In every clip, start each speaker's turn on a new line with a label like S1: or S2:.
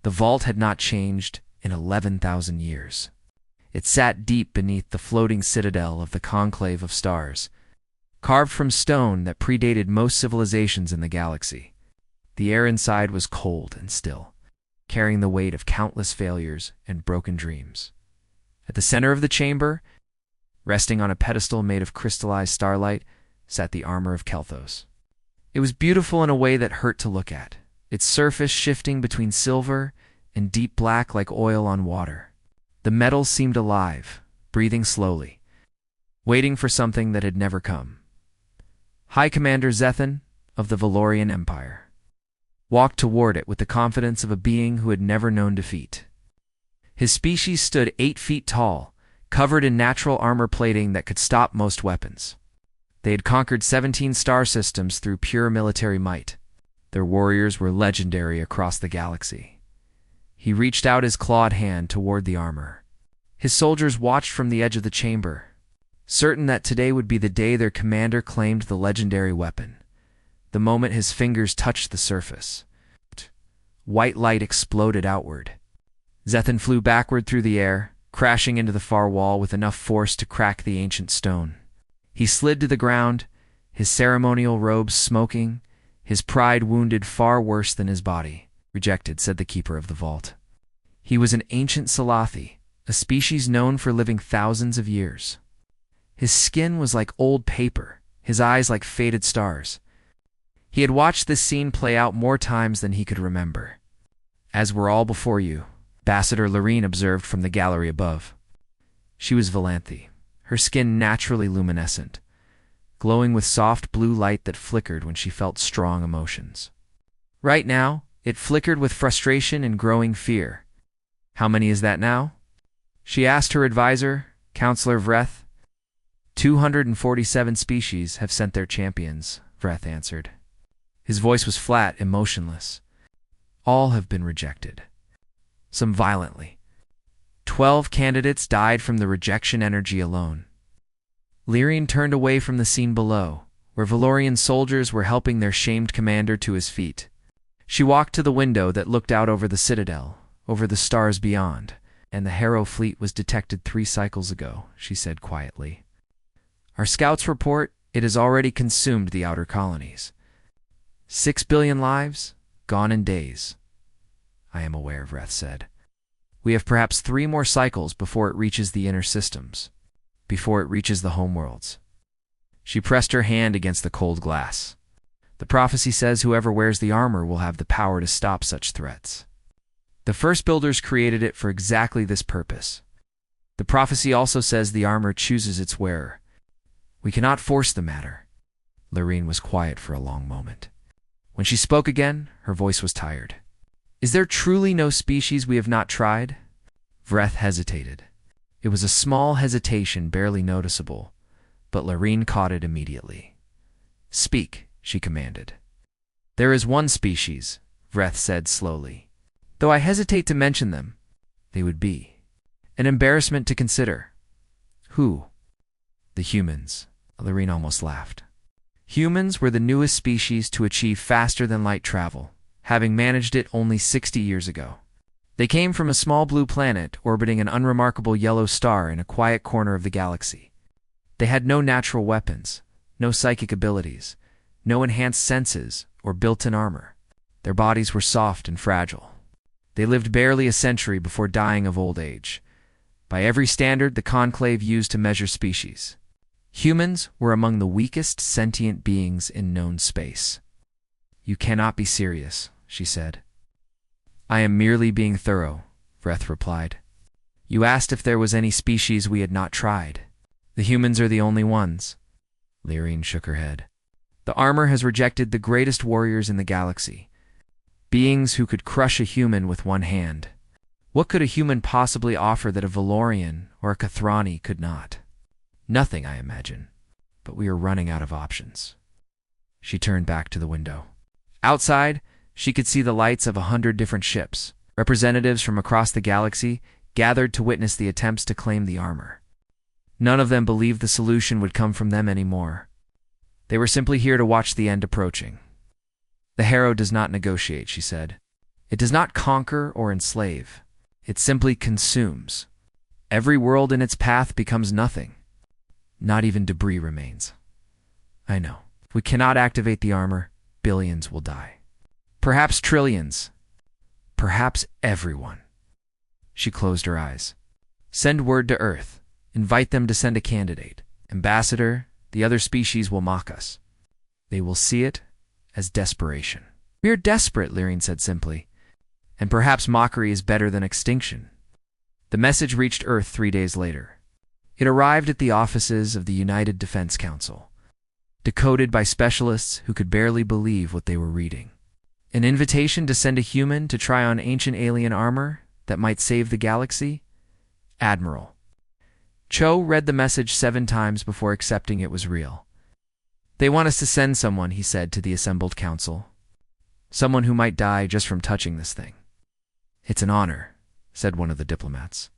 S1: The vault had not changed in 11,000 years. It sat deep beneath the floating citadel of the conclave of stars, carved from stone that predated most civilizations in the galaxy. The air inside was cold and still, carrying the weight of countless failures and broken dreams. At the center of the chamber, resting on a pedestal made of crystallized starlight, sat the armor of Kelthos. It was beautiful in a way that hurt to look at, its surface shifting between silver and deep black like oil on water. The metal seemed alive, breathing slowly, waiting for something that had never come. High Commander Zethan of the Valorian Empire walked toward it with the confidence of a being who had never known defeat. His species stood 8 feet tall, covered in natural armor plating that could stop most weapons. They had conquered 17 star systems through pure military might. Their warriors were legendary across the galaxy. He reached out his clawed hand toward the armor. His soldiers watched from the edge of the chamber, certain that today would be the day their commander claimed the legendary weapon. The moment his fingers touched the surface, white light exploded outward. Zethan flew backward through the air, crashing into the far wall with enough force to crack the ancient stone. He slid to the ground, his ceremonial robes smoking, his pride wounded far worse than his body. Rejected, said the keeper of the vault. He was an ancient Salathi, a species known for living thousands of years. His skin was like old paper, his eyes like faded stars. He had watched this scene play out more times than he could remember. As were all before you, Ambassador Lorene observed from the gallery above. She was Valanthe, her skin naturally luminescent, glowing with soft blue light that flickered when she felt strong emotions. Right now, it flickered with frustration and growing fear. How many is that now? She asked her advisor, Counselor Vreth. 247 species have sent their champions, Vreth answered. His voice was flat, emotionless. All have been rejected. Some violently. 12 candidates died from the rejection energy alone. Lyrene turned away from the scene below, where Valorian soldiers were helping their shamed commander to his feet. She walked to the window that looked out over the citadel, over the stars beyond, and the Harrow fleet was detected 3 cycles ago, she said quietly. Our scouts report it has already consumed the outer colonies. 6 billion lives, gone in days. I am aware, Vreth said. We have perhaps 3 more cycles before it reaches the inner systems, before it reaches the homeworlds. She pressed her hand against the cold glass. The prophecy says whoever wears the armor will have the power to stop such threats. The first builders created it for exactly this purpose. The prophecy also says the armor chooses its wearer. We cannot force the matter. Lorene was quiet for a long moment. When she spoke again, her voice was tired. Is there truly no species we have not tried? Vreth hesitated. It was a small hesitation, barely noticeable, but Lorene caught it immediately. Speak, she commanded. There is one species, Vreth said slowly. Though I hesitate to mention them, they would be an embarrassment to consider. Who? The humans. Lorene almost laughed. Humans were the newest species to achieve faster-than-light travel, having managed it only 60 years ago. They came from a small blue planet orbiting an unremarkable yellow star in a quiet corner of the galaxy. They had no natural weapons, no psychic abilities, no enhanced senses or built-in armor. Their bodies were soft and fragile. They lived barely a century before dying of old age, by every standard the Conclave used to measure species. Humans were among the weakest sentient beings in known space. You cannot be serious, she said. I am merely being thorough, Vreth replied. You asked if there was any species we had not tried. The humans are the only ones. Lyrene shook her head. The armor has rejected the greatest warriors in the galaxy. Beings who could crush a human with one hand. What could a human possibly offer that a Valorian or a Kathrani could not? Nothing, I imagine. But we are running out of options. She turned back to the window. Outside, she could see the lights of 100 different ships. Representatives from across the galaxy gathered to witness the attempts to claim the armor. None of them believed the solution would come from them anymore. They were simply here to watch the end approaching. The Harrow does not negotiate, she said. It does not conquer or enslave. It simply consumes. Every world in its path becomes nothing. Not even debris remains. I know. If we cannot activate the armor, billions will die. Perhaps trillions. Perhaps everyone. She closed her eyes. Send word to Earth. Invite them to send a candidate. Ambassador, the other species will mock us. They will see it as desperation. We are desperate, Lyrine said simply. And perhaps mockery is better than extinction. The message reached Earth 3 days later. It arrived at the offices of the United Defense Council, decoded by specialists who could barely believe what they were reading. An invitation to send a human to try on ancient alien armor that might save the galaxy? Admiral. Cho read the message 7 times before accepting it was real. They want us to send someone, he said to the assembled council. Someone who might die just from touching this thing. It's an honor, said one of the diplomats.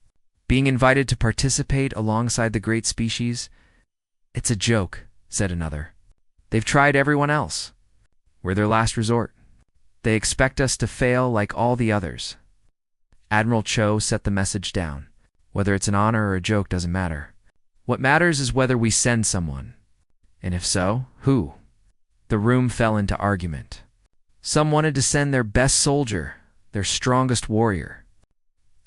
S1: Being invited to participate alongside the great species? It's a joke, said another. They've tried everyone else. We're their last resort. They expect us to fail like all the others. Admiral Cho set the message down. Whether it's an honor or a joke doesn't matter. What matters is whether we send someone. And if so, who? The room fell into argument. Some wanted to send their best soldier, their strongest warrior.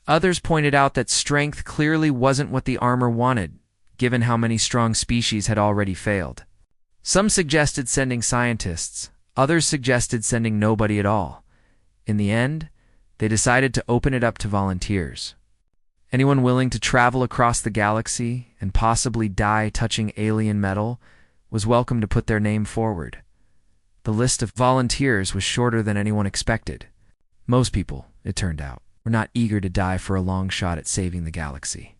S1: Others pointed out that strength clearly wasn't what the armor wanted, given how many strong species had already failed. Some suggested sending scientists, others suggested sending nobody at all. In the end, they decided to open it up to volunteers. Anyone willing to travel across the galaxy and possibly die touching alien metal was welcome to put their name forward. The list of volunteers was shorter than anyone expected. Most people, it turned out, were not eager to die for a long shot at saving the galaxy.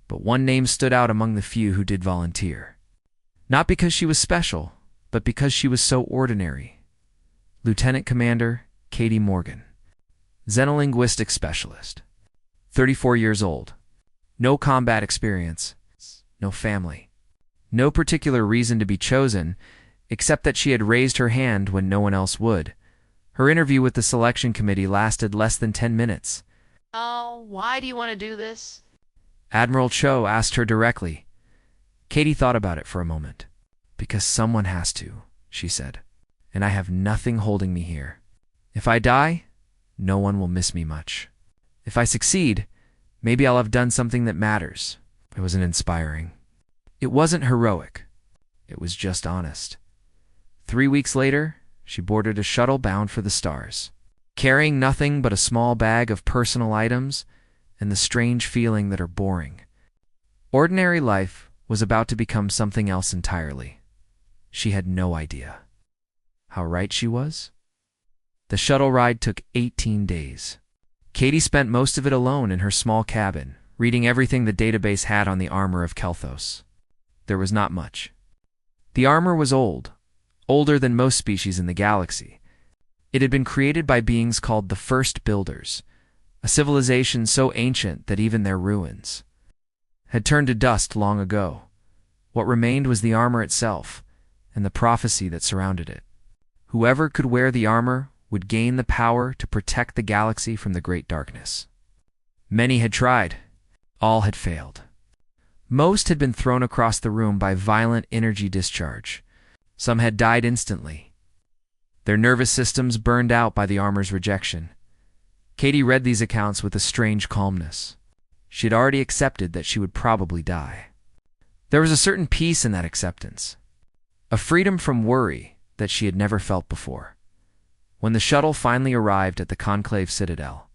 S1: But one name stood out among the few who did volunteer. Not because she was special, but because she was so ordinary. Lieutenant Commander Katie Morgan, Xenolinguistics Specialist. 34 years old. No combat experience. No family. No particular reason to be chosen, except that she had raised her hand when no one else would. Her interview with the selection committee lasted less than 10 minutes.
S2: Oh, why do you want to do this?
S1: Admiral Cho asked her directly. Katie thought about it for a moment. Because someone has to, she said. And I have nothing holding me here. If I die, no one will miss me much. If I succeed, maybe I'll have done something that matters. It wasn't inspiring. It wasn't heroic. It was just honest. 3 weeks later, she boarded a shuttle bound for the stars, carrying nothing but a small bag of personal items and the strange feeling that are boring. Ordinary life was about to become something else entirely. She had no idea. How right she was? The shuttle ride took 18 days. Katie spent most of it alone in her small cabin, reading everything the database had on the armor of Kelthos. There was not much. The armor was old, older than most species in the galaxy. It had been created by beings called the First Builders, a civilization so ancient that even their ruins had turned to dust long ago. What remained was the armor itself, and the prophecy that surrounded it. Whoever could wear the armor would gain the power to protect the galaxy from the Great Darkness. Many had tried. All had failed. Most had been thrown across the room by violent energy discharge. Some had died instantly. Their nervous systems burned out by the armor's rejection. Katie read these accounts with a strange calmness. She had already accepted that she would probably die. There was a certain peace in that acceptance, a freedom from worry that she had never felt before. When the shuttle finally arrived at the Conclave Citadel,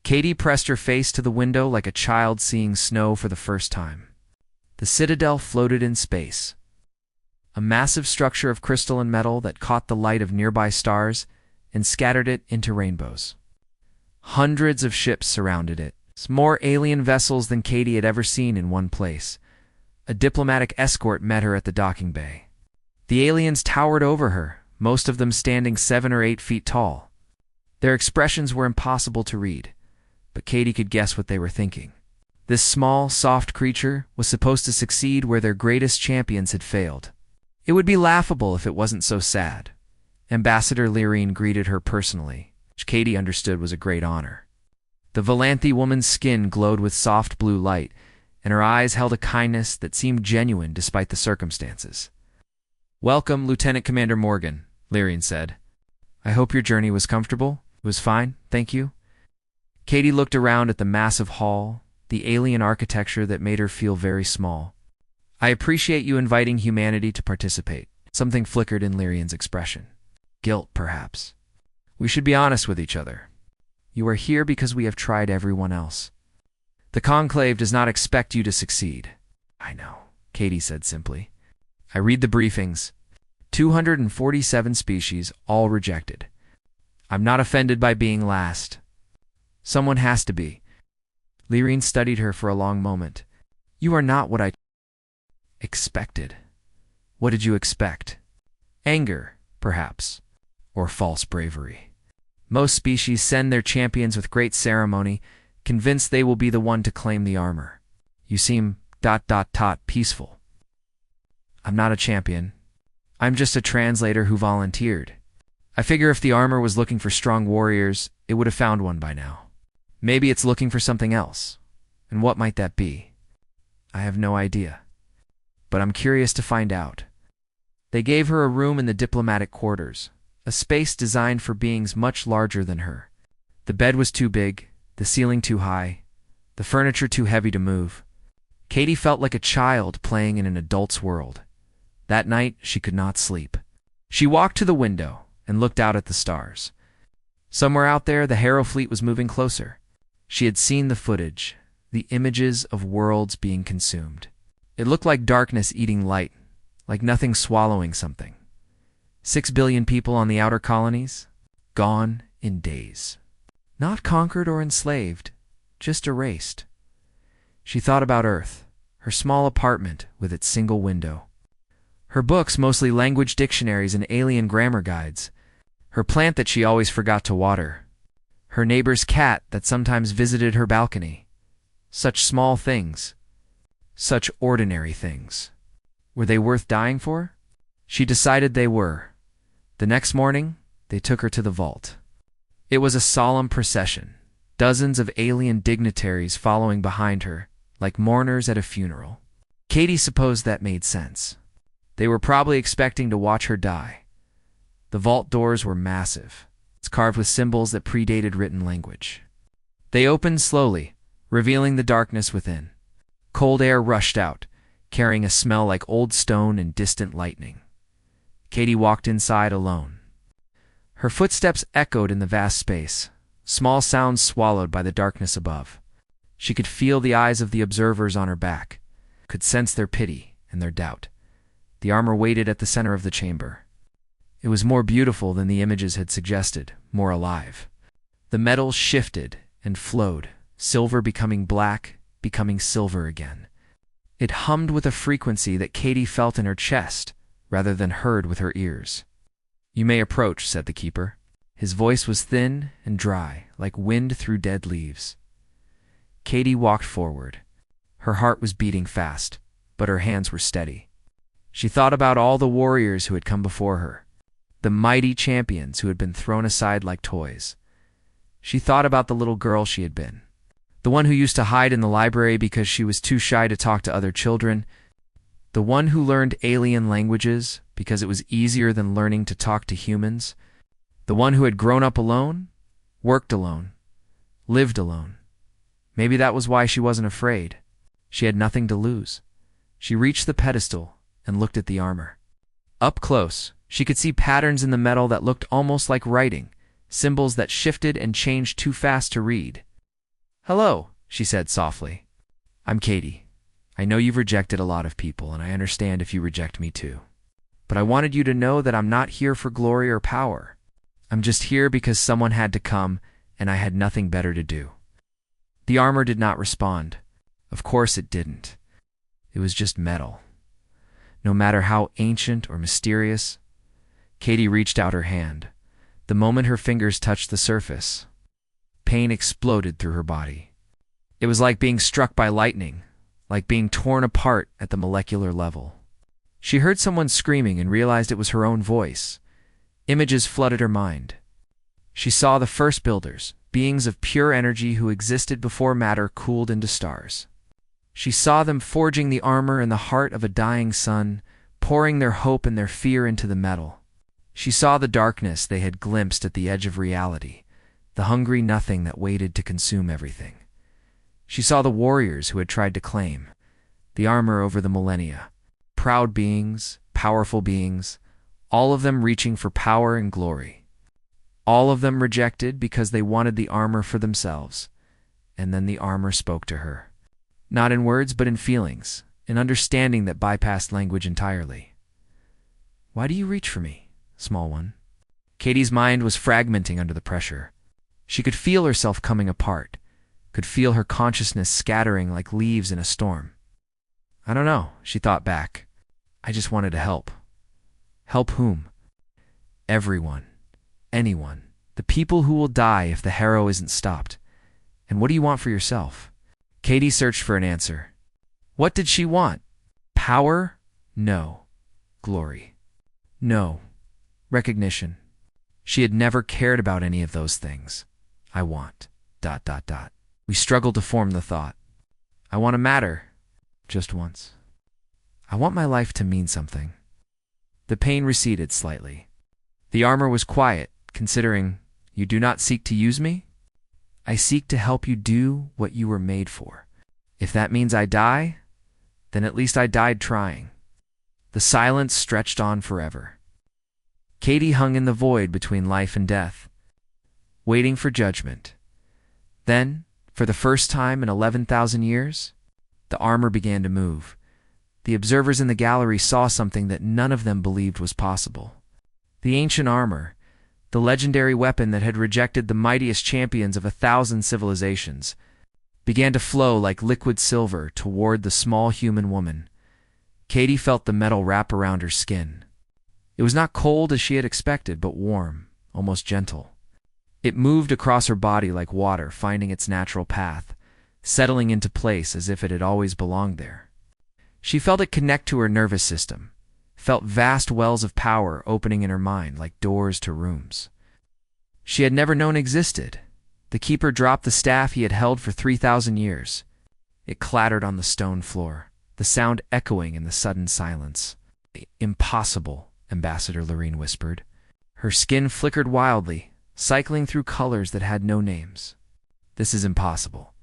S1: Katie pressed her face to the window like a child seeing snow for the first time. The Citadel floated in space, a massive structure of crystal and metal that caught the light of nearby stars and scattered it into rainbows. Hundreds of ships surrounded it, more alien vessels than Katie had ever seen in one place. A diplomatic escort met her at the docking bay. The aliens towered over her, most of them standing 7 or 8 feet tall. Their expressions were impossible to read, but Katie could guess what they were thinking. This small, soft creature was supposed to succeed where their greatest champions had failed. It would be laughable if it wasn't so sad. Ambassador Lyrine greeted her personally. which Katie understood was a great honor. The Valanthi woman's skin glowed with soft blue light, and her eyes held a kindness that seemed genuine despite the circumstances. "Welcome, Lieutenant Commander Morgan," Lyrian said. "I hope your journey was comfortable." "It was fine, thank you." Katie looked around at the massive hall, the alien architecture that made her feel very small. "I appreciate you inviting humanity to participate." Something flickered in Lyrian's expression. Guilt, perhaps. "We should be honest with each other. You are here because we have tried everyone else. The Conclave does not expect you to succeed." "I know," Katie said simply. "I read the briefings. 247 species, all rejected. I'm not offended by being last. Someone has to be." Lyrian studied her for a long moment. "You are not what I expected." "What did you expect?" "Anger, perhaps, or false bravery. Most species send their champions with great ceremony, convinced they will be the one to claim the armor. You seem ... peaceful." "I'm not a champion. I'm just a translator who volunteered. I figure if the armor was looking for strong warriors, it would have found one by now. Maybe it's looking for something else. And what might that be? I have no idea. But I'm curious to find out." They gave her a room in the diplomatic quarters, a space designed for beings much larger than her. The bed was too big, the ceiling too high, the furniture too heavy to move. Katie felt like a child playing in an adult's world. That night, she could not sleep. She walked to the window and looked out at the stars. Somewhere out there, the Harrow fleet was moving closer. She had seen the footage, the images of worlds being consumed. It looked like darkness eating light, like nothing swallowing something. 6 billion people on the outer colonies, gone in days. Not conquered or enslaved, just erased. She thought about Earth, her small apartment with its single window. Her books, mostly language dictionaries and alien grammar guides. Her plant that she always forgot to water. Her neighbor's cat that sometimes visited her balcony. Such small things. Such ordinary things. Were they worth dying for? She decided they were. The next morning, they took her to the vault. It was a solemn procession, dozens of alien dignitaries following behind her, like mourners at a funeral. Katie supposed that made sense. They were probably expecting to watch her die. The vault doors were massive. It's carved with symbols that predated written language. They opened slowly, revealing the darkness within. Cold air rushed out, carrying a smell like old stone and distant lightning. Katie walked inside alone. Her footsteps echoed in the vast space, small sounds swallowed by the darkness above. She could feel the eyes of the observers on her back, could sense their pity and their doubt. The armor waited at the center of the chamber. It was more beautiful than the images had suggested, more alive. The metals shifted and flowed, silver becoming black, becoming silver again. It hummed with a frequency that Katie felt in her chest, rather than heard with her ears. "You may approach," said the keeper. His voice was thin and dry, like wind through dead leaves. Katie walked forward. Her heart was beating fast, but her hands were steady. She thought about all the warriors who had come before her, the mighty champions who had been thrown aside like toys. She thought about the little girl she had been, the one who used to hide in the library because she was too shy to talk to other children, the one who learned alien languages because it was easier than learning to talk to humans, the one who had grown up alone, worked alone, lived alone. Maybe that was why she wasn't afraid. She had nothing to lose. She reached the pedestal and looked at the armor. Up close, she could see patterns in the metal that looked almost like writing, symbols that shifted and changed too fast to read. "Hello," she said softly. "I'm Katie. I know you've rejected a lot of people, and I understand if you reject me too. But I wanted you to know that I'm not here for glory or power. I'm just here because someone had to come, and I had nothing better to do." The armor did not respond. Of course it didn't. It was just metal. No matter how ancient or mysterious, Katie reached out her hand. The moment her fingers touched the surface, pain exploded through her body. It was like being struck by lightning, like being torn apart at the molecular level. She heard someone screaming and realized it was her own voice. Images flooded her mind. She saw the first builders, beings of pure energy who existed before matter cooled into stars. She saw them forging the armor in the heart of a dying sun, pouring their hope and their fear into the metal. She saw the darkness they had glimpsed at the edge of reality, the hungry nothing that waited to consume everything. She saw the warriors who had tried to claim the armor over the millennia, proud beings, powerful beings, all of them reaching for power and glory. All of them rejected because they wanted the armor for themselves. And then the armor spoke to her. Not in words, but in feelings, in understanding that bypassed language entirely. "Why do you reach for me, small one?" Katie's mind was fragmenting under the pressure. She could feel herself coming apart, could feel her consciousness scattering like leaves in a storm. "I don't know," she thought back. "I just wanted to help." Help whom? Everyone. Anyone. The people who will die if the harrow isn't stopped. And what do you want for yourself? Katie searched for an answer. What did she want? Power? No. Glory? No. Recognition? She had never cared about any of those things. I want... ... We struggled to form the thought. I want to matter. Just once. I want my life to mean something. The pain receded slightly. The armor was quiet, considering, "You do not seek to use me? I seek to help you do what you were made for. If that means I die, then at least I died trying." The silence stretched on forever. Katie hung in the void between life and death, waiting for judgment. Then, for the first time in 11,000 years, the armor began to move. The observers in the gallery saw something that none of them believed was possible. The ancient armor, the legendary weapon that had rejected the mightiest champions of 1,000 civilizations, began to flow like liquid silver toward the small human woman. Katie felt the metal wrap around her skin. It was not cold as she had expected, but warm, almost gentle. It moved across her body like water, finding its natural path, settling into place as if it had always belonged there. She felt it connect to her nervous system, felt vast wells of power opening in her mind like doors to rooms she had never known existed. The keeper dropped the staff he had held for 3,000 years. It clattered on the stone floor, the sound echoing in the sudden silence. "Impossible," Ambassador Lorene whispered. Her skin flickered wildly, cycling through colors that had no names. "This is impossible."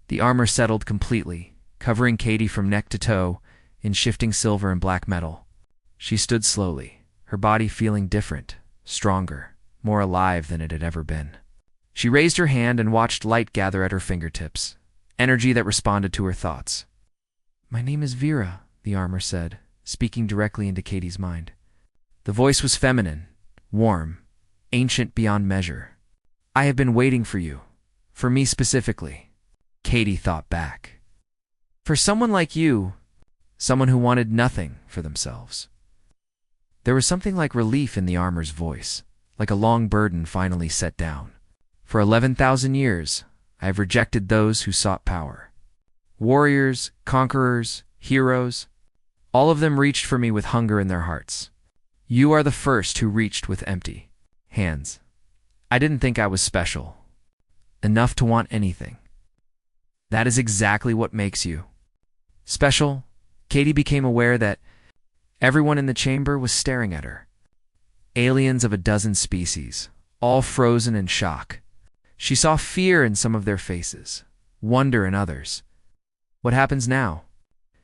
S1: The armor settled completely, covering Katie from neck to toe in shifting silver and black metal. She stood slowly, her body feeling different, stronger, more alive than it had ever been. She raised her hand and watched light gather at her fingertips, energy that responded to her thoughts. "My name is Vera," the armor said, speaking directly into Katie's mind. The voice was feminine, warm, ancient beyond measure. "I have been waiting for you. For me specifically." Katie thought back. "For someone like you, someone who wanted nothing for themselves." There was something like relief in the armor's voice, like a long burden finally set down. "For 11,000 years, I have rejected those who sought power. Warriors, conquerors, heroes, all of them reached for me with hunger in their hearts. You are the first who reached with empty hands. I didn't think I was special, enough to want anything. That is exactly what makes you special." Katie became aware that everyone in the chamber was staring at her. Aliens of a dozen species, all frozen in shock. She saw fear in some of their faces, wonder in others. "What happens now?"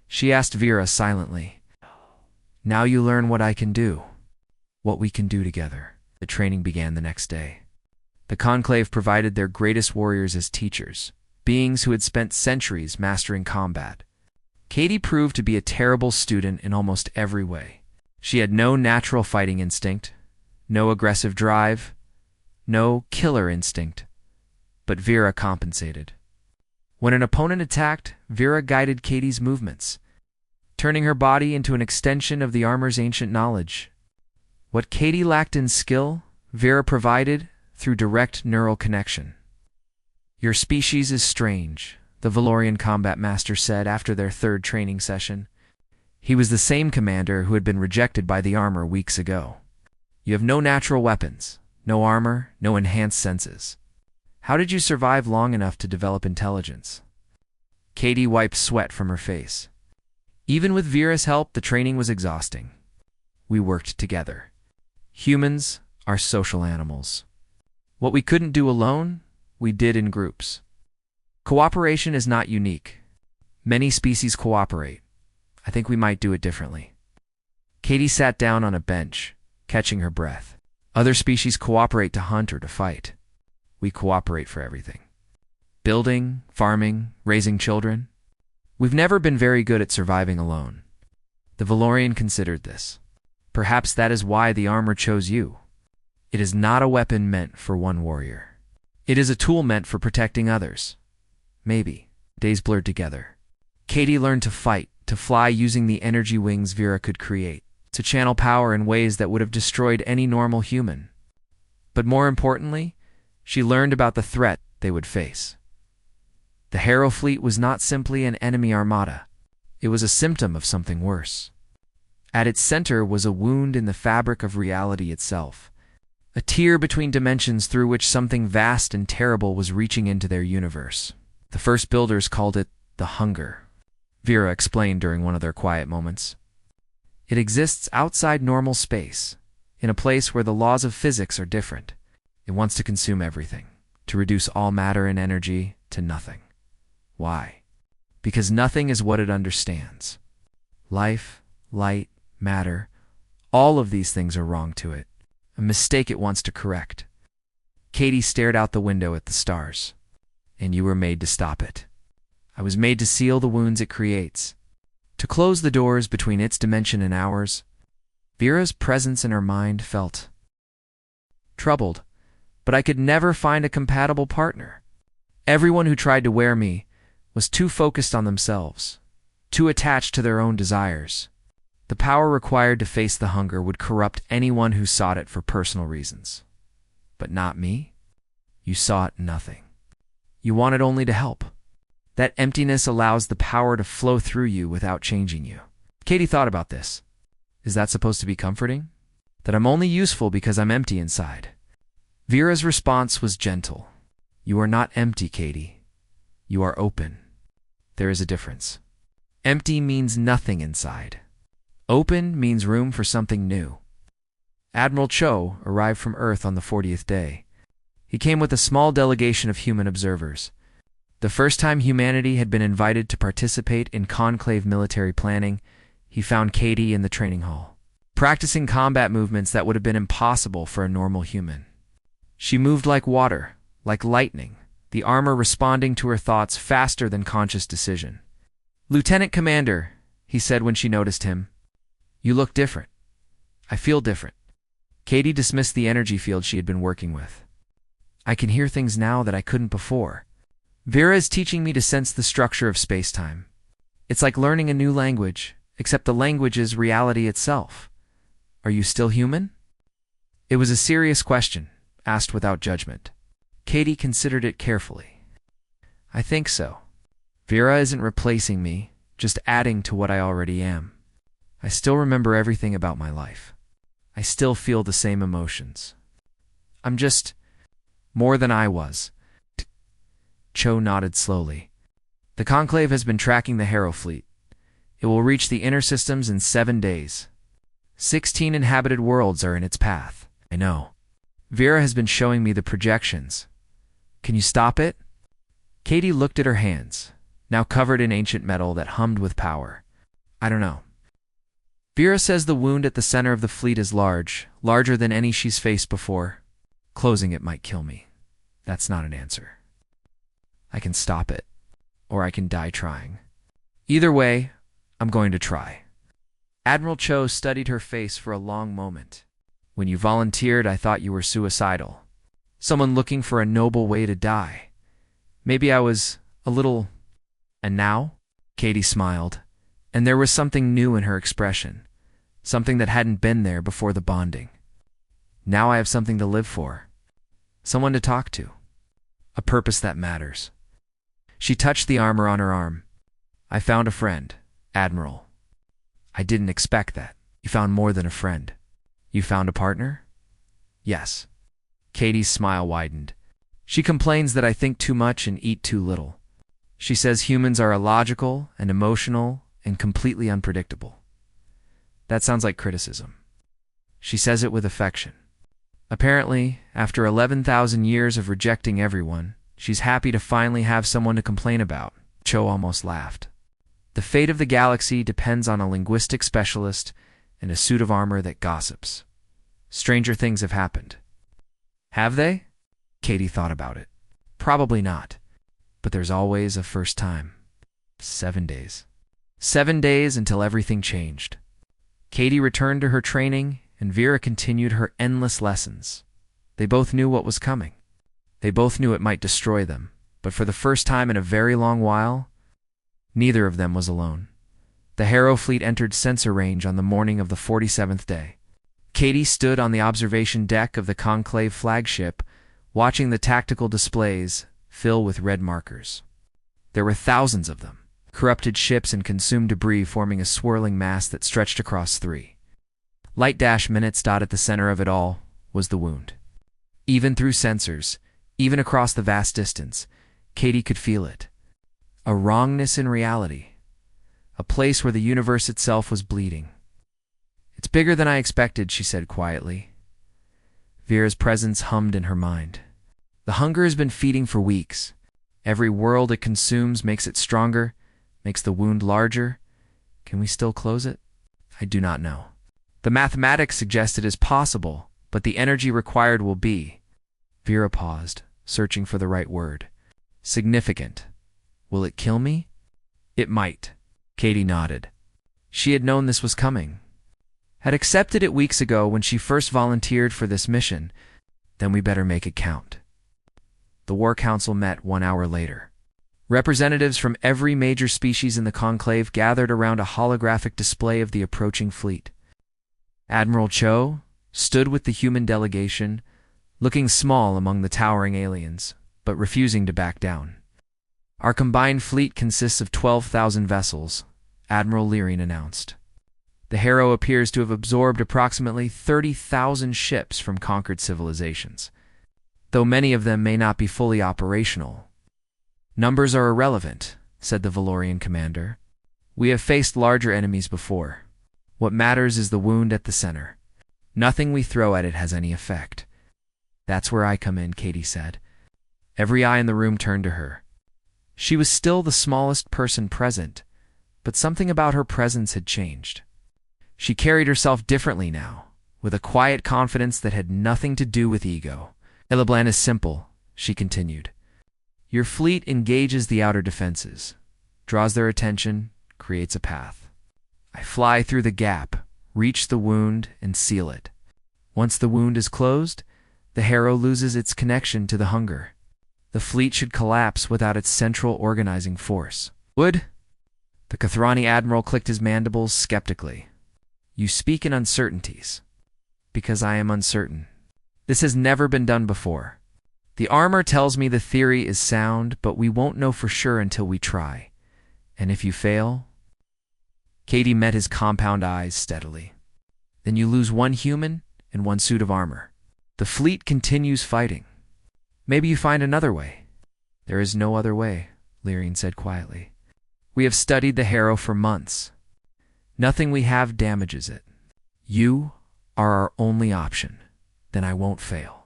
S1: she asked Vera silently. "Now you learn what I can do, what we can do together." The training began the next day. The conclave provided their greatest warriors as teachers, beings who had spent centuries mastering combat. Katie proved to be a terrible student in almost every way. She had no natural fighting instinct, no aggressive drive, no killer instinct. But Vera compensated. When an opponent attacked, Vera guided Katie's movements, turning her body into an extension of the armor's ancient knowledge. What Katie lacked in skill, Vera provided through direct neural connection. "Your species is strange," the Valorian combat master said after their third training session. He was the same commander who had been rejected by the armor weeks ago. "You have no natural weapons, No armor, no enhanced senses. How did you survive long enough to develop intelligence? Katie wiped sweat from her face. Even with Vera's help, the training was exhausting. We worked together. Humans are social animals. What we couldn't do alone, we did in groups. Cooperation is not unique. Many species cooperate. I think we might do it differently. Katie sat down on a bench, catching her breath. Other species cooperate to hunt or to fight. We cooperate for everything. Building, farming, raising children. We've never been very good at surviving alone. The Valorian considered this. Perhaps that is why the armor chose you. It is not a weapon meant for one warrior. It is a tool meant for protecting others. Maybe. Days blurred together. Katie learned to fight, to fly using the energy wings Vera could create, to channel power in ways that would have destroyed any normal human. But more importantly, she learned about the threat they would face. The Harrow fleet was not simply an enemy armada. It was a symptom of something worse. At its center was a wound in the fabric of reality itself, a tear between dimensions through which something vast and terrible was reaching into their universe. The first builders called it the hunger, Vera explained during one of their quiet moments. It exists outside normal space, in a place where the laws of physics are different. It wants to consume everything, to reduce all matter and energy to nothing. Why? Because nothing is what it understands. Life, light, matter, all of these things are wrong to it, a mistake it wants to correct. Katie stared out the window at the stars. And you were made to stop it. I was made to seal the wounds it creates, to close the doors between its dimension and ours. Vera's presence in her mind felt troubled, but I could never find a compatible partner. Everyone who tried to wear me was too focused on themselves, too attached to their own desires. The power required to face the hunger would corrupt anyone who sought it for personal reasons. But not me. You sought nothing. You wanted only to help. That emptiness allows the power to flow through you without changing you. Katie thought about this. Is that supposed to be comforting? That I'm only useful because I'm empty inside? Vera's response was gentle. You are not empty, Katie. You are open. There is a difference. Empty means nothing inside. Open means room for something new. Admiral Cho arrived from Earth on the 40th day. He came with a small delegation of human observers. The first time humanity had been invited to participate in conclave military planning, he found Katie in the training hall, practicing combat movements that would have been impossible for a normal human. She moved like water, like lightning, the armor responding to her thoughts faster than conscious decision. "Lieutenant Commander," he said when she noticed him, "you look different. I feel different." Katie dismissed the energy field she had been working with. I can hear things now that I couldn't before. Vera is teaching me to sense the structure of space-time. It's like learning a new language, except the language is reality itself. Are you still human? It was a serious question, asked without judgment. Katie considered it carefully. I think so. Vera isn't replacing me, just adding to what I already am. I still remember everything about my life. I still feel the same emotions. I'm just more than I was. Cho nodded slowly. The Conclave has been tracking the Harrow fleet. It will reach the inner systems in 7 days. 16 inhabited worlds are in its path. I know. Vera has been showing me the projections. Can you stop it? Katie looked at her hands, now covered in ancient metal that hummed with power. I don't know. Vera says the wound at the center of the fleet is large, larger than any she's faced before. Closing it might kill me. That's not an answer. I can stop it, or I can die trying. Either way, I'm going to try. Admiral Cho studied her face for a long moment. When you volunteered, I thought you were suicidal. Someone looking for a noble way to die. Maybe I was a little... And now? Katie smiled, and there was something new in her expression, something that hadn't been there before the bonding. Now I have something to live for, someone to talk to, a purpose that matters. She touched the armor on her arm. I found a friend, Admiral. I didn't expect that. You found more than a friend. You found a partner? Yes. Katie's smile widened. She complains that I think too much and eat too little. She says humans are illogical and emotional and completely unpredictable. That sounds like criticism. She says it with affection. Apparently, after 11,000 years of rejecting everyone, she's happy to finally have someone to complain about. Cho almost laughed. The fate of the galaxy depends on a linguistic specialist and a suit of armor that gossips. Stranger things have happened. Have they? Katie thought about it. Probably not. But there's always a first time. 7 days. 7 days until everything changed. Katie returned to her training, and Vera continued her endless lessons. They both knew what was coming. They both knew it might destroy them, but for the first time in a very long while, neither of them was alone. The Harrow fleet entered sensor range on the morning of the 47th day. Katie stood on the observation deck of the Conclave flagship, watching the tactical displays fill with red markers. There were thousands of them, corrupted ships and consumed debris forming a swirling mass that stretched across 3. Light dash minutes. At the center of it all was the wound. Even through sensors, even across the vast distance, Katie could feel it. A wrongness in reality. A place where the universe itself was bleeding. It's bigger than I expected, she said quietly. Vera's presence hummed in her mind. The hunger has been feeding for weeks. Every world it consumes makes it stronger, makes the wound larger. Can we still close it? I do not know. The mathematics suggest it is possible, but the energy required will be. Vera paused, searching for the right word. Significant. Will it kill me? It might. Katie nodded. She had known this was coming. Had accepted it weeks ago when she first volunteered for this mission. Then we better make it count. The War Council met 1 hour later. Representatives from every major species in the conclave gathered around a holographic display of the approaching fleet. Admiral Cho stood with the human delegation, looking small among the towering aliens, but refusing to back down. Our combined fleet consists of 12,000 vessels, Admiral Lyrian announced. The Harrow appears to have absorbed approximately 30,000 ships from conquered civilizations, though many of them may not be fully operational. Numbers are irrelevant, said the Valorian commander. We have faced larger enemies before. What matters is the wound at the center. Nothing we throw at it has any effect. That's where I come in, Katie said. Every eye in the room turned to her. She was still the smallest person present, but something about her presence had changed. She carried herself differently now, with a quiet confidence that had nothing to do with ego. Eleblan is simple, she continued. Your fleet engages the outer defenses, draws their attention, creates a path. I fly through the gap, reach the wound, and seal it. Once the wound is closed, the Harrow loses its connection to the hunger. The fleet should collapse without its central organizing force. Would? The Kathrani admiral clicked his mandibles skeptically. You speak in uncertainties. Because I am uncertain. This has never been done before. The armor tells me the theory is sound, but we won't know for sure until we try. And if you fail? Katie met his compound eyes steadily. Then you lose 1 human and 1 suit of armor. The fleet continues fighting. Maybe you find another way. There is no other way, Lyrian said quietly. We have studied the Harrow for months. Nothing we have damages it. You are our only option. Then I won't fail.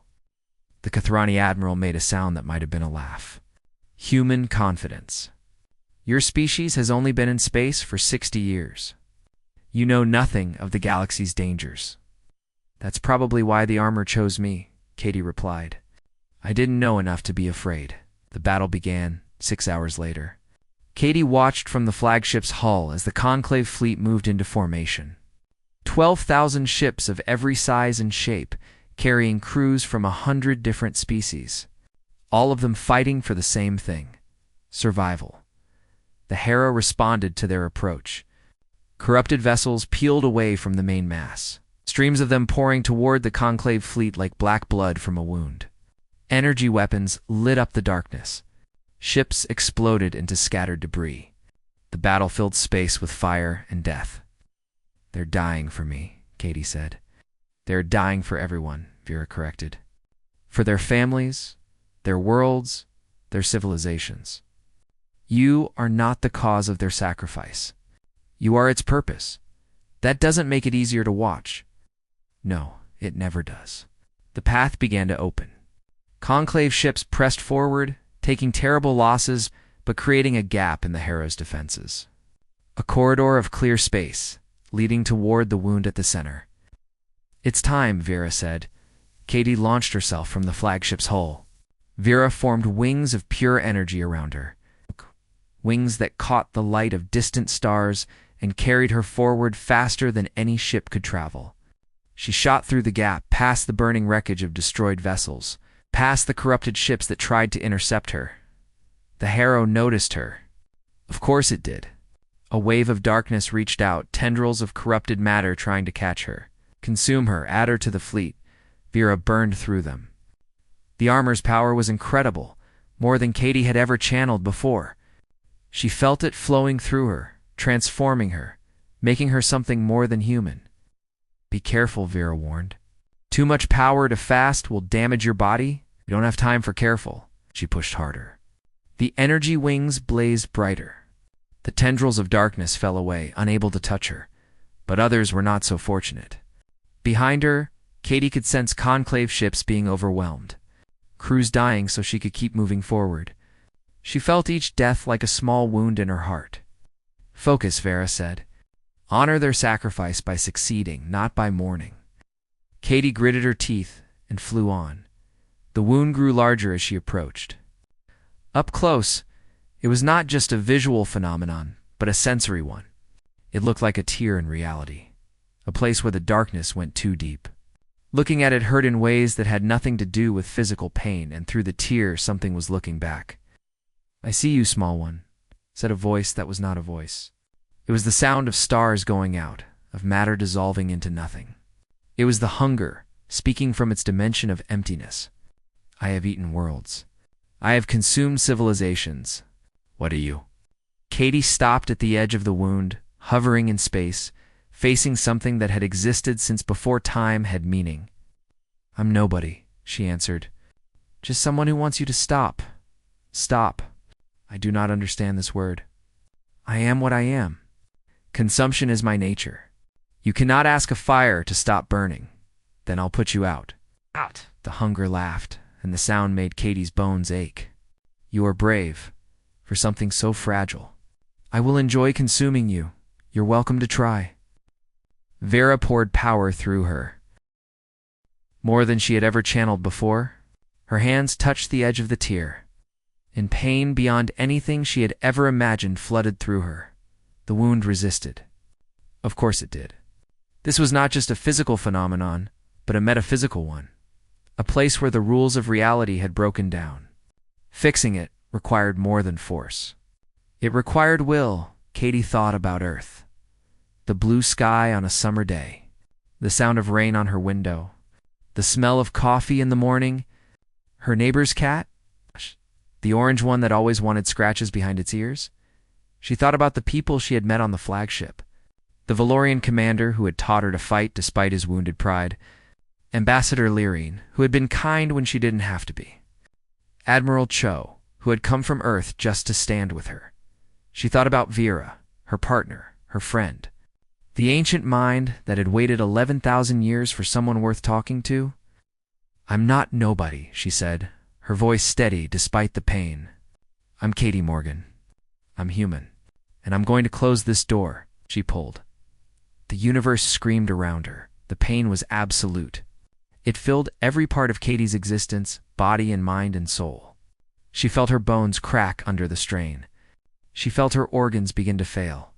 S1: The Kathrani admiral made a sound that might have been a laugh. Human confidence. Your species has only been in space for 60 years. You know nothing of the galaxy's dangers. That's probably why the armor chose me, Katie replied. I didn't know enough to be afraid. The battle began 6 hours later. Katie watched from the flagship's hull as the Conclave fleet moved into formation. 12,000 ships of every size and shape, carrying crews from 100 different species, all of them fighting for the same thing, survival. The Harrow responded to their approach. Corrupted vessels peeled away from the main mass, streams of them pouring toward the Conclave fleet like black blood from a wound. Energy weapons lit up the darkness. Ships exploded into scattered debris. The battle filled space with fire and death. They're dying for me, Katie said. They're dying for everyone, Vera corrected. for their families, their worlds, their civilizations. You are not the cause of their sacrifice. You are its purpose. That doesn't make it easier to watch. No, it never does. The path began to open. Conclave ships pressed forward, taking terrible losses, but creating a gap in the Harrow's defenses. A corridor of clear space, leading toward the wound at the center. It's time, Vera said. Katie launched herself from the flagship's hull. Vera formed wings of pure energy around her. Wings that caught the light of distant stars and carried her forward faster than any ship could travel. She shot through the gap, past the burning wreckage of destroyed vessels, past the corrupted ships that tried to intercept her. The Harrow noticed her. Of course it did. A wave of darkness reached out, tendrils of corrupted matter trying to catch her, consume her, add her to the fleet. Vera burned through them. The armor's power was incredible, more than Katie had ever channeled before. She felt it flowing through her, transforming her, making her something more than human. Be careful, Vera warned. Too much power too fast will damage your body. You don't have time for careful. She pushed harder. The energy wings blazed brighter. The tendrils of darkness fell away, unable to touch her, but others were not so fortunate. Behind her, Katie could sense conclave ships being overwhelmed, crews dying so she could keep moving forward. She felt each death like a small wound in her heart. Focus, Vera said. Honor their sacrifice by succeeding, not by mourning. Katie gritted her teeth and flew on. The wound grew larger as she approached. Up close, it was not just a visual phenomenon, but a sensory one. It looked like a tear in reality, a place where the darkness went too deep. Looking at it hurt in ways that had nothing to do with physical pain, and through the tear something was looking back. I see you, small one, said a voice that was not a voice. It was the sound of stars going out, of matter dissolving into nothing. It was the hunger, speaking from its dimension of emptiness. I have eaten worlds. I have consumed civilizations. What are you? Katie stopped at the edge of the wound, hovering in space, facing something that had existed since before time had meaning. I'm nobody, she answered. Just someone who wants you to stop. Stop. I do not understand this word. I am what I am. Consumption is my nature. You cannot ask a fire to stop burning. Then I'll put you out. Out. The hunger laughed, and the sound made Katie's bones ache. You are brave, for something so fragile. I will enjoy consuming you. You're welcome to try. Vera poured power through her. More than she had ever channeled before, her hands touched the edge of the tear. And pain beyond anything she had ever imagined flooded through her. The wound resisted. Of course it did. This was not just a physical phenomenon, but a metaphysical one. A place where the rules of reality had broken down. Fixing it required more than force. It required will. Katie thought about Earth. The blue sky on a summer day. The sound of rain on her window. The smell of coffee in the morning. Her neighbor's cat. The orange one that always wanted scratches behind its ears. She thought about the people she had met on the flagship. The Valorian commander who had taught her to fight despite his wounded pride. Ambassador Lyrine, who had been kind when she didn't have to be. Admiral Cho, who had come from Earth just to stand with her. She thought about Vera, her partner, her friend. The ancient mind that had waited 11,000 years for someone worth talking to. I'm not nobody, she said, her voice steady despite the pain. I'm Katie Morgan. I'm human. And I'm going to close this door, she pulled. The universe screamed around her. The pain was absolute. It filled every part of Katie's existence, body and mind and soul. She felt her bones crack under the strain. She felt her organs begin to fail.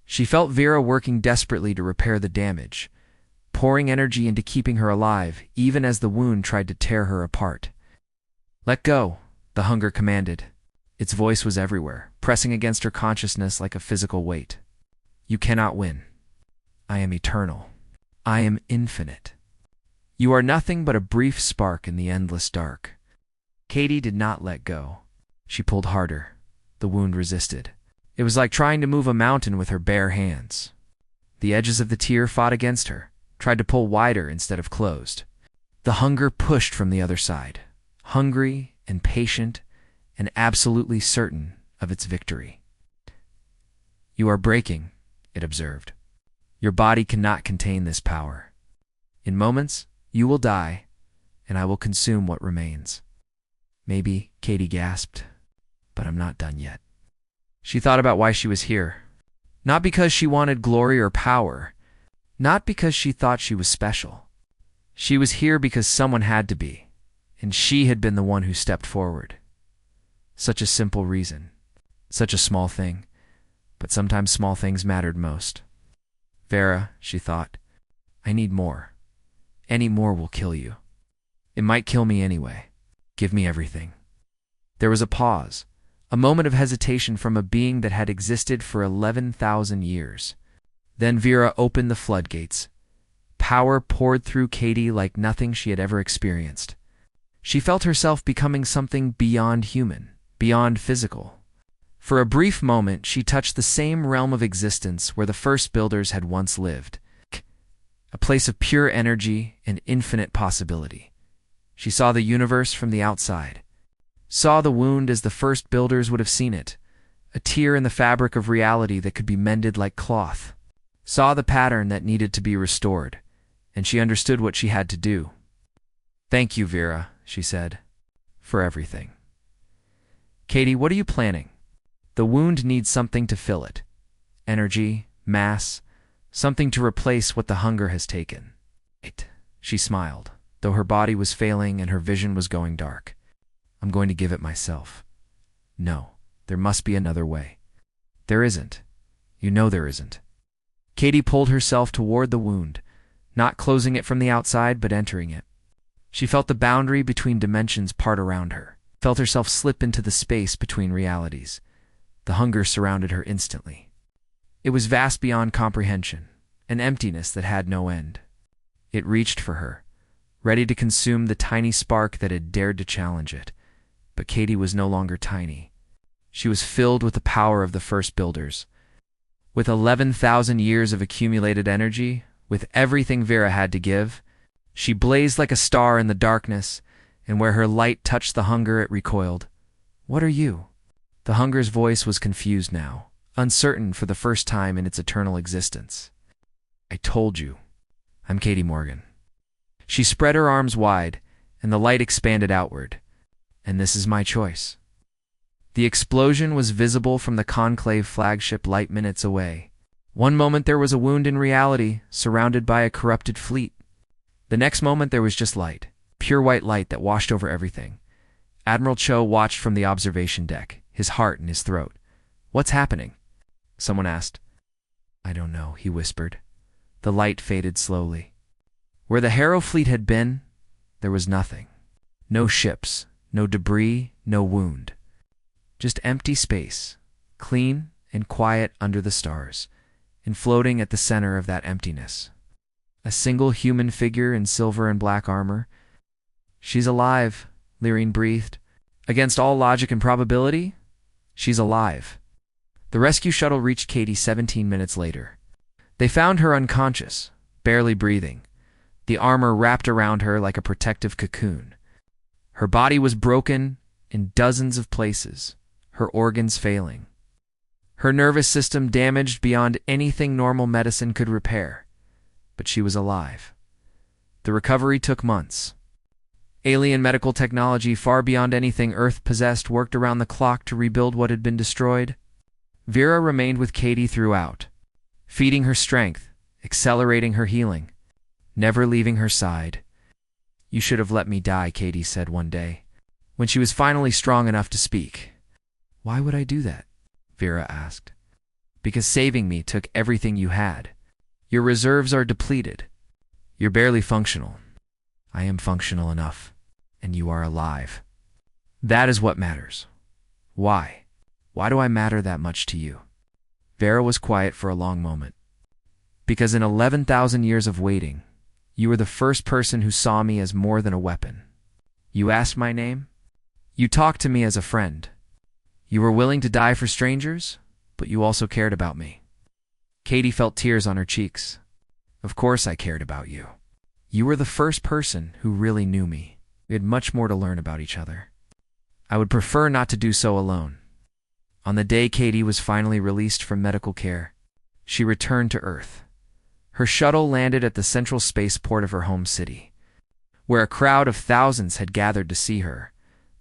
S1: She felt Vera working desperately to repair the damage, pouring energy into keeping her alive, even as the wound tried to tear her apart. Let go, the hunger commanded. Its voice was everywhere, pressing against her consciousness like a physical weight. You cannot win. I am eternal. I am infinite. You are nothing but a brief spark in the endless dark. Katie did not let go. She pulled harder. The wound resisted. It was like trying to move a mountain with her bare hands. The edges of the tear fought against her, tried to pull wider instead of closed. The hunger pushed from the other side, hungry and patient and absolutely certain of its victory. You are breaking, it observed. Your body cannot contain this power. In moments, you will die, and I will consume what remains. Maybe, Katie gasped, but I'm not done yet. She thought about why she was here. Not because she wanted glory or power, not because she thought she was special. She was here because someone had to be, and she had been the one who stepped forward. Such a simple reason, such a small thing, but sometimes small things mattered most. Vera, she thought, I need more. Any more will kill you. It might kill me anyway. Give me everything. There was a pause, a moment of hesitation from a being that had existed for 11,000 years. Then Vera opened the floodgates. Power poured through Katie like nothing she had ever experienced. She felt herself becoming something beyond human, beyond physical. For a brief moment, she touched the same realm of existence where the first builders had once lived, a place of pure energy and infinite possibility. She saw the universe from the outside, saw the wound as the first builders would have seen it, a tear in the fabric of reality that could be mended like cloth, saw the pattern that needed to be restored, and she understood what she had to do. Thank you, Vera, she said, for everything. Katie, what are you planning? The wound needs something to fill it. Energy, mass, something to replace what the hunger has taken. She smiled, though her body was failing and her vision was going dark. I'm going to give it myself. No, there must be another way. There isn't. You know there isn't. Katie pulled herself toward the wound, not closing it from the outside, but entering it. She felt the boundary between dimensions part around her, felt herself slip into the space between realities. The hunger surrounded her instantly. It was vast beyond comprehension, an emptiness that had no end. It reached for her, ready to consume the tiny spark that had dared to challenge it. But Katie was no longer tiny. She was filled with the power of the first builders. With 11,000 years of accumulated energy, with everything Vera had to give, she blazed like a star in the darkness, and where her light touched the hunger, it recoiled. What are you? The hunger's voice was confused now, uncertain for the first time in its eternal existence. I told you. I'm Katie Morgan. She spread her arms wide, and the light expanded outward. And this is my choice. The explosion was visible from the Conclave flagship light minutes away. One moment there was a wound in reality, surrounded by a corrupted fleet. The next moment there was just light, pure white light that washed over everything. Admiral Cho watched from the observation deck, his heart in his throat. What's happening? Someone asked. I don't know, he whispered. The light faded slowly. Where the Harrow fleet had been, there was nothing. No ships, no debris, no wound. Just empty space, clean and quiet under the stars, and floating at the center of that emptiness. A single human figure in silver and black armor. She's alive, Lyrine breathed. Against all logic and probability, she's alive. The rescue shuttle reached Katie 17 minutes later. They found her unconscious, barely breathing, the armor wrapped around her like a protective cocoon. Her body was broken in dozens of places, her organs failing. Her nervous system damaged beyond anything normal medicine could repair. But she was alive. The recovery took months. Alien medical technology far beyond anything Earth possessed worked around the clock to rebuild what had been destroyed. Vera remained with Katie throughout, feeding her strength, accelerating her healing, never leaving her side. You should have let me die, Katie said one day, when she was finally strong enough to speak. Why would I do that? Vera asked. Because saving me took everything you had. Your reserves are depleted. You're barely functional. I am functional enough, and you are alive. That is what matters. Why? Why do I matter that much to you? Vera was quiet for a long moment. Because in 11,000 years of waiting, you were the first person who saw me as more than a weapon. You asked my name? You talked to me as a friend. You were willing to die for strangers, but you also cared about me. Katie felt tears on her cheeks. Of course I cared about you. You were the first person who really knew me. We had much more to learn about each other. I would prefer not to do so alone. On the day Katie was finally released from medical care, she returned to Earth. Her shuttle landed at the central spaceport of her home city, where a crowd of thousands had gathered to see her.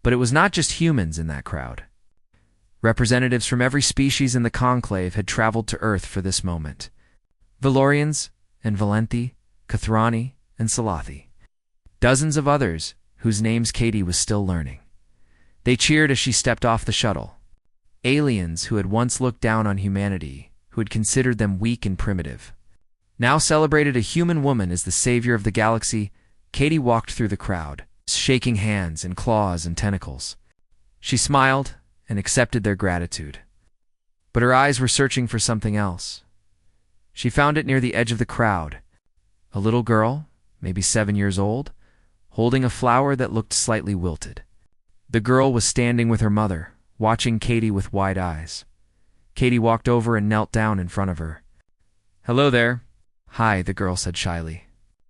S1: But it was not just humans in that crowd. Representatives from every species in the conclave had traveled to Earth for this moment. Valorians and Valenthi, Kathrani and Salathi. Dozens of others whose names Katie was still learning. They cheered as she stepped off the shuttle. Aliens who had once looked down on humanity, who had considered them weak and primitive, now celebrated a human woman as the savior of the galaxy. Katie walked through the crowd, shaking hands and claws and tentacles. She smiled and accepted their gratitude. But her eyes were searching for something else. She found it near the edge of the crowd. A little girl, maybe 7 years old, holding a flower that looked slightly wilted. The girl was standing with her mother, watching Katie with wide eyes. Katie walked over and knelt down in front of her. "Hello there." "Hi," the girl said shyly.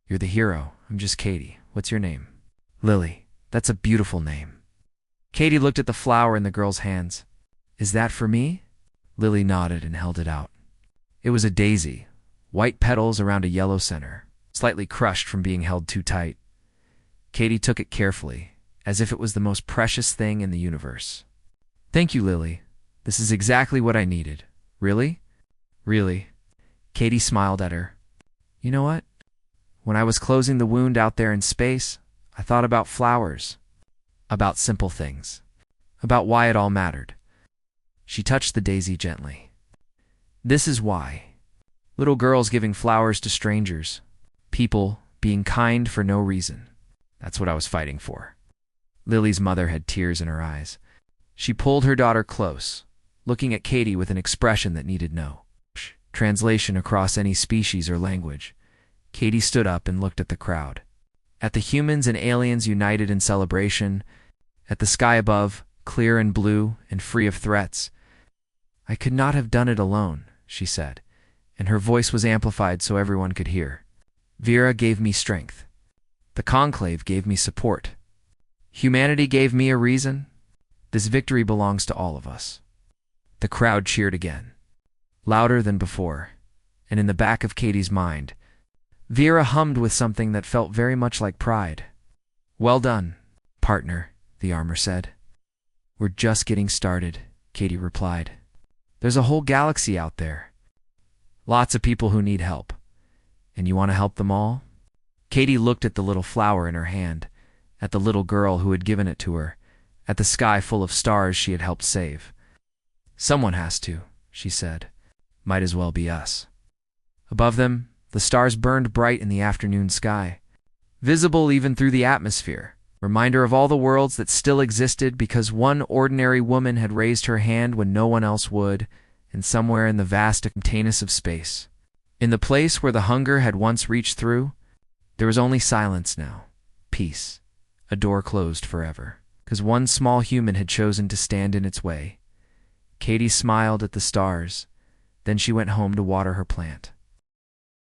S1: "You're the hero. I'm just Katie. What's your name?" "Lily. That's a beautiful name." Katie looked at the flower in the girl's hands. "Is that for me?" Lily nodded and held it out. It was a daisy, white petals around a yellow center, slightly crushed from being held too tight. Katie took it carefully, as if it was the most precious thing in the universe. "Thank you, Lily. This is exactly what I needed." "Really?" "Really." Katie smiled at her. "You know what? When I was closing the wound out there in space, I thought about flowers, about simple things, about why it all mattered." She touched the daisy gently. "This is why. Little girls giving flowers to strangers, people being kind for no reason. That's what I was fighting for." Lily's mother had tears in her eyes. She pulled her daughter close, looking at Katie with an expression that needed no translation across any species or language. Katie stood up and looked at the crowd, at the humans and aliens united in celebration, at the sky above, clear and blue and free of threats. "I could not have done it alone," she said, and her voice was amplified so everyone could hear. "Vera gave me strength. The conclave gave me support. Humanity gave me a reason. This victory belongs to all of us." The crowd cheered again, louder than before, and in the back of Katie's mind, Vera hummed with something that felt very much like pride. "Well done, partner," the armor said. "We're just getting started," Katie replied. "There's a whole galaxy out there. Lots of people who need help. And you want to help them all?" Katie looked at the little flower in her hand, at the little girl who had given it to her, at the sky full of stars she had helped save. "Someone has to," she said. "Might as well be us." Above them, the stars burned bright in the afternoon sky, visible even through the atmosphere, reminder of all the worlds that still existed because one ordinary woman had raised her hand when no one else would, and somewhere in the vast emptiness of space, in the place where the hunger had once reached through, there was only silence now, peace, a door closed forever, because one small human had chosen to stand in its way. Katie smiled at the stars, then she went home to water her plant.